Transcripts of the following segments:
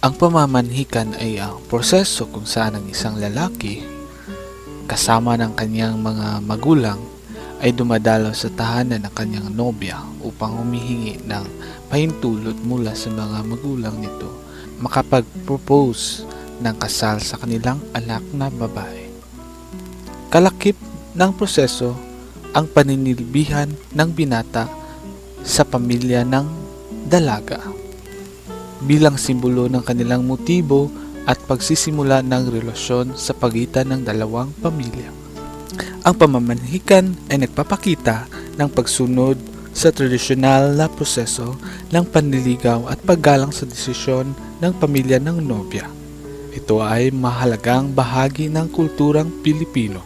Ang pamamanhikan ay ang proseso kung saan ang isang lalaki kasama ng kanyang mga magulang ay dumadalaw sa tahanan ng kanyang nobya upang humihingi ng pahintulot mula sa mga magulang nito makapag-propose ng kasal sa kanilang anak na babae. Kalakip ng proseso ang paninilbihan ng binata sa pamilya ng dalaga bilang simbolo ng kanilang motibo at pagsisimula ng relasyon sa pagitan ng dalawang pamilya. Ang pamamanhikan ay nagpapakita ng pagsunod sa tradisyonal na proseso ng panliligaw at paggalang sa desisyon ng pamilya ng nobya. Ito ay mahalagang bahagi ng kulturang Pilipino.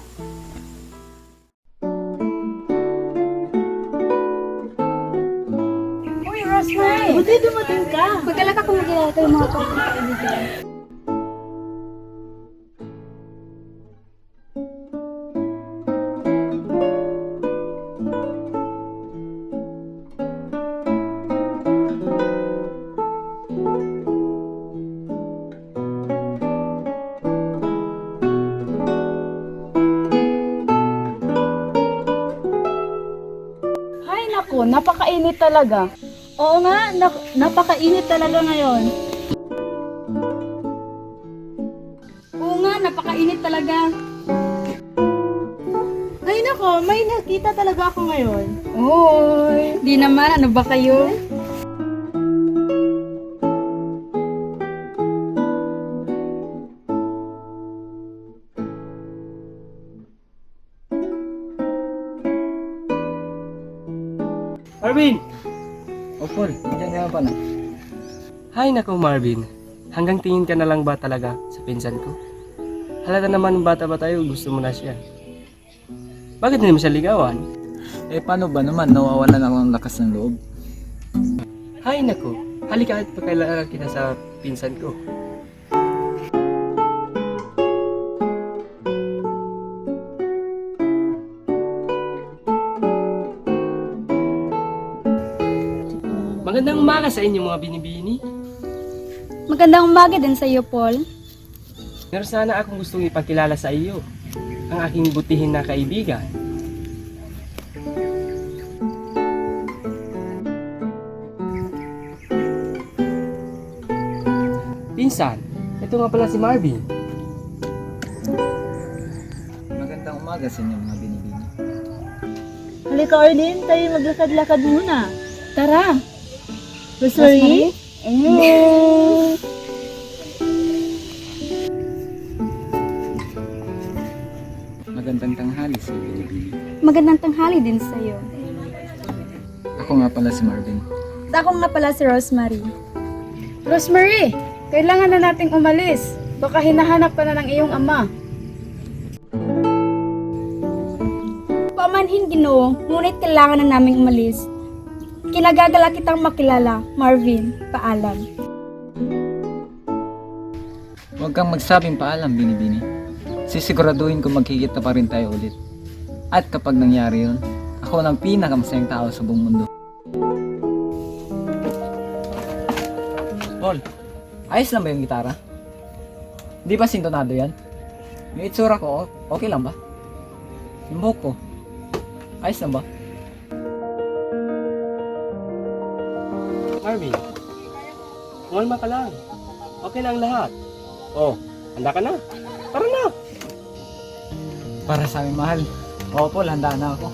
Uy, Rosemary! Buti dumating ka. Magkalala kung magkilala tayo mga kaibigan. Hay nako, napakainit talaga. Oo nga, napakainit talaga ngayon. Oo nga, napakainit talaga. Ay nako, may nakita talaga ako ngayon. Oy, di naman, ano ba kayo? Marvin! O Paul, nandiyan ka pa na. Hay nako Marvin, hanggang tingin ka na lang ba talaga sa pinsan ko? Halata naman bata ba tayo, gusto mo na siya. Bakit hindi mo siya ligawan? Eh paano ba naman, nawawalan ako ng lakas ng loob. Hay nako, halika at pakailangan kita sa pinsan ko. Magandang umaga sa inyo mga binibini. Magandang umaga din sa iyo, Paul. Meron sana akong gustong ipakilala sa iyo, ang aking butihin na kaibigan. Pinsan, ito nga pala si Marvin. Magandang umaga sa inyo mga binibini. Halika Arlene, tayo maglakad-lakad muna. Tara. Rosemary? Ayun. Magandang tanghali sa inyo binibini. Magandang tanghali din sa iyo. Ako nga pala si Marvin. Ako nga pala si Rosemary. Rosemary, kailangan na nating umalis. Baka hinahanap ka na ng iyong ama. Pamanhin Ginoo, ngunit kailangan na naming umalis. Kinagagala kitang makilala, Marvin. Paalam. Huwag kang magsabing paalam binibini. Sisiguraduhin ko magkikita pa rin tayo ulit. At kapag nangyari yun, ako ang pinakamasayang tao sa buong mundo. Paul, ayos lang ba yung gitara? Di ba sintonado yan? Yung itsura ko, okay lang ba? Yung buhok ko, ayos lang ba? Marvin, umalma ka lang. Okay na ang lahat. Oh, handa ka na. Tara na. Para sa aming mahal. Oo Paul, handa na ako.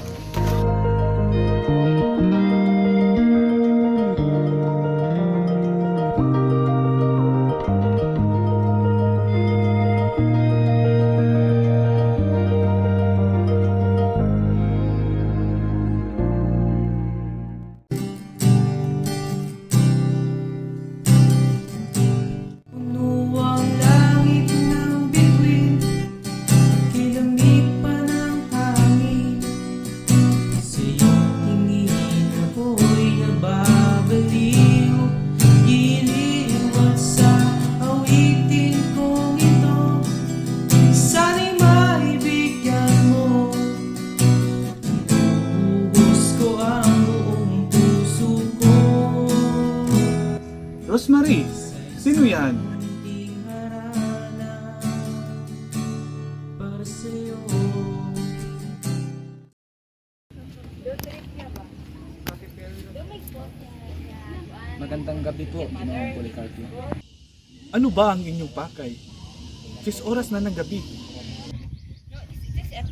Policarpio. Ano ba ang inyong pakay? 6 oras na ng gabi.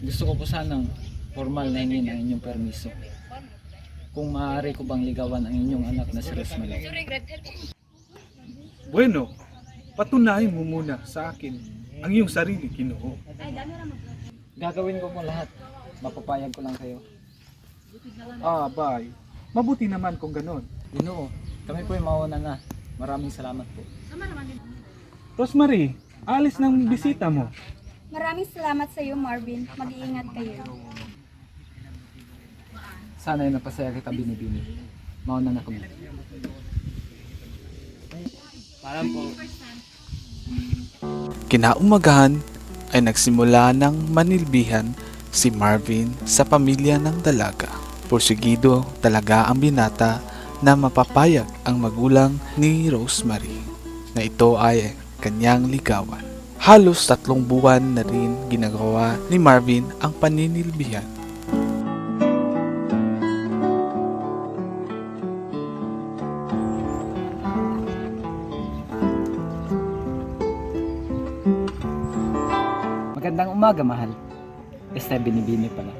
Gusto ko po sanang formal na hingin ang inyong permiso. Kung maaari ko bang ligawan ang inyong anak na si Rosemary. Bueno, patunayan mo muna sa akin ang iyong sarili, Ginoo. Gagawin ko po lahat. Mapapayag ko lang kayo. Bye. Mabuti naman kung ganon. Ginoo, kami po ay mauna na. Maraming salamat po. Rosemary, alis ng bisita mo. Maraming salamat sa iyo, Marvin. Mag-iingat kayo. Sana ay napasaya kita, Binibini. Mauna na kami. Parang po. Kinaumagahan ay nagsimula ng manilbihan si Marvin sa pamilya ng dalaga. Porsigido talaga ang binata na mapapayag ang magulang ni Rosemary na ito ay kanyang ligawan. Halos 3 buwan na rin ginagawa ni Marvin ang paninilbihan. Magandang umaga, mahal. Binibini pala.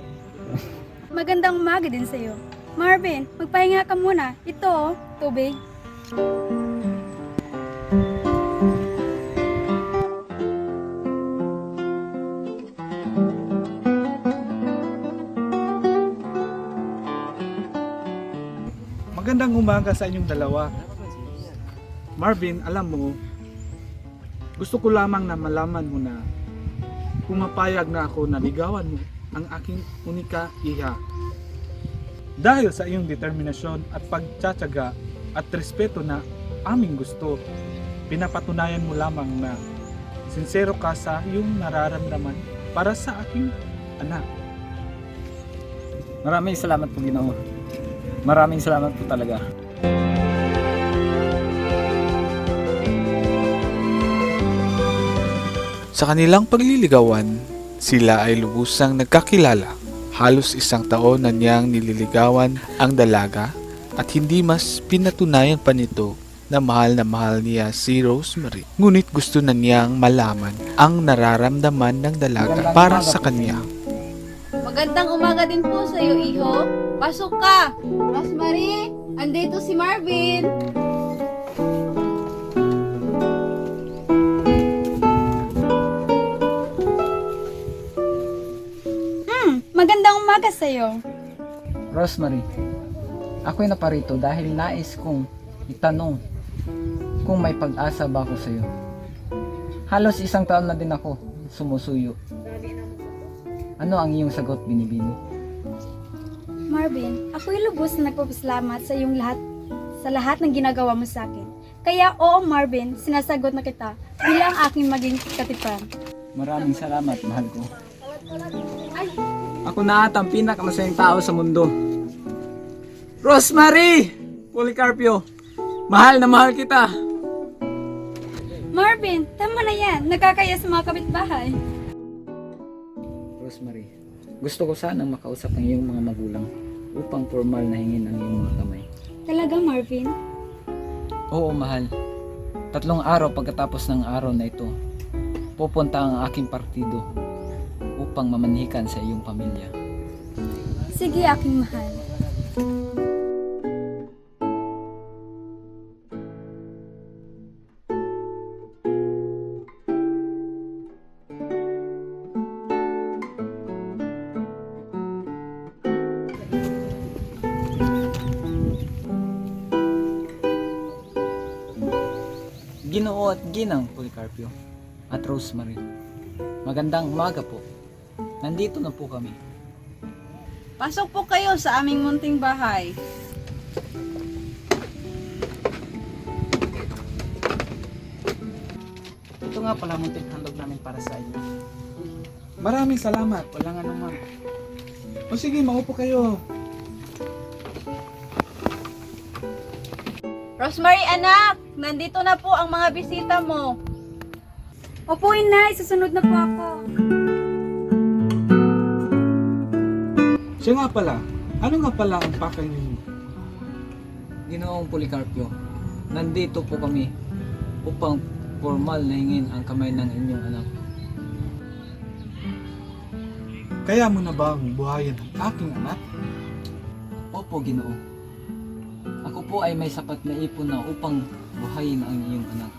Magandang umaga din sa iyo. Marvin, magpahinga ka muna. Ito, tubig. Magandang umaga sa inyong dalawa. Marvin, alam mo, gusto ko lamang na malaman mo na pumapayag na ako na ligawan mo ang aking unika iha. Dahil sa iyong determinasyon at pagtsatsaga at respeto na aming gusto, pinapatunayan mo lamang na sincero ka sa iyong nararamdaman para sa aking anak. Maraming salamat po, Ginoo. Maraming salamat po talaga. Sa kanilang pagliligawan, sila ay lubusang nagkakilala. Halos 1 taon na niyang nililigawan ang dalaga at hindi mas pinatunayan pa nito na mahal niya si Rosemary. Ngunit gusto na niyang malaman ang nararamdaman ng dalaga para sa kanya. Magandang umaga din po sa iyo, iho. Pasok ka! Rosemary, andito si Marvin. Magandang umaga sa iyo. Rosemary, ako'y naparito dahil nais kong itanong kung may pag-asa ba ako sa iyo. Halos 1 taon na din ako sumusuyo. Ano ang iyong sagot, Binibini? Marvin, ako'y lubos na nagpapasalamat sa iyong lahat ng ginagawa mo sa akin. Kaya oo, Marvin, sinasagot na kita bilang aking maging katipan. Maraming salamat, mahal ko. Ako na ata ang pinakamasayang tao sa mundo. Rosemary! Policarpio! Mahal na mahal kita! Marvin, tama na yan. Nagkakaya sa mga kapitbahay. Rosemary, gusto ko sanang makausap ang iyong mga magulang upang formal na hingin ang iyong mga kamay. Talaga, Marvin? Oo, mahal. 3 araw pagkatapos ng araw na ito, pupunta ang aking partido upang mamanhikan sa iyong pamilya. Sige, aking mahal. Ginoo at Ginang Policarpio at Rosemary, magandang umaga po. Nandito na po kami. Pasok po kayo sa aming munting bahay. Ito nga pala munting handog namin para sa inyo. Maraming salamat. Walang anuman. O sige, maupo kayo. Rosemary, anak! Nandito na po ang mga bisita mo. Opo, inay. Susunod na po ako. Siya nga pala. Ano nga pala ang pakay ninyo? Ginoong Policarpio, nandito po kami upang formal na hingin ang kamay ng inyong anak. Kaya mo na ba ang buhayan ng aking anak? Opo, Ginoo. Ako po ay may sapat na ipon na upang buhayin ang iyong anak.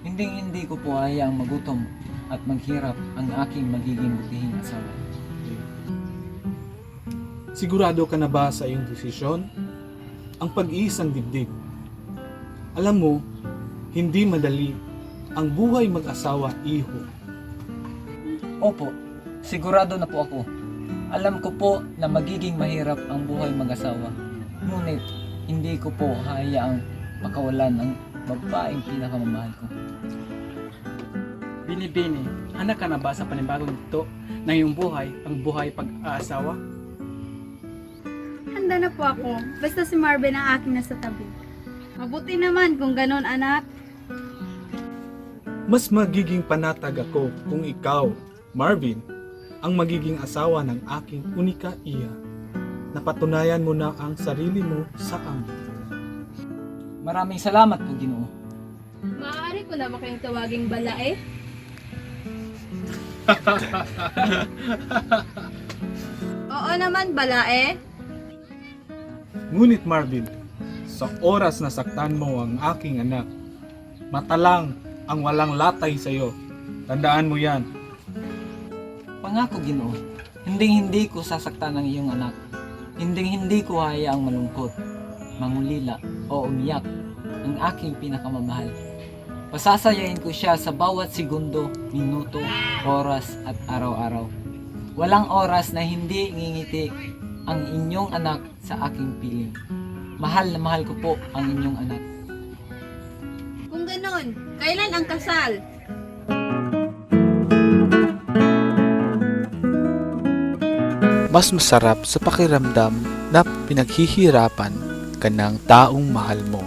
Hindi ko po hayaang magutom at maghirap ang aking magiging butihing asawa. Sigurado ka na ba sa iyong desisyon? Ang pag-iisang dibdib. Alam mo, hindi madali ang buhay mag-asawa, iho. Opo, sigurado na po ako. Alam ko po na magiging mahirap ang buhay mag-asawa. Ngunit, hindi ko po hayaang pakawalan ang babaeng pinakamamahal ko. Bini-bini, anak ka na ba sa panibagong ito ng iyong buhay, ang buhay pag-aasawa? Handa na po ako. Basta si Marvin ang aking nasa tabi. Mabuti naman kung ganon, anak. Mas magiging panatag ako kung ikaw, Marvin, ang magiging asawa ng aking unika iya. Napatunayan mo na ang sarili mo sa amin. Maraming salamat po, Ginoo. Maaari ko na ba kayong tawaging balae? Oo naman, balae. Ngunit Marvin, sa oras na saktan mo ang aking anak, matalang ang walang latay sa iyo. Tandaan mo yan. Pangako, Ginoo, hindi ko sasaktan ang iyong anak. Hindi ko hayaang malungkot, mangulila o umiyak ang aking pinakamamahal. Pasasayain ko siya sa bawat segundo, minuto, oras at araw-araw. Walang oras na hindi ngingiti ang inyong anak sa aking piling. Mahal na mahal ko po ang inyong anak. Kung ganon, kailan ang kasal? Mas masarap sa pakiramdam na pinaghihirapan ka ng taong mahal mo.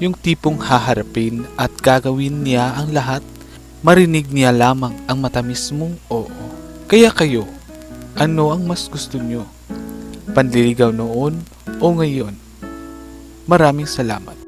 Yung tipong haharapin at gagawin niya ang lahat, marinig niya lamang ang matamis mong oo. Kaya kayo, ano ang mas gusto nyo? Panliligaw noon o ngayon? Maraming salamat.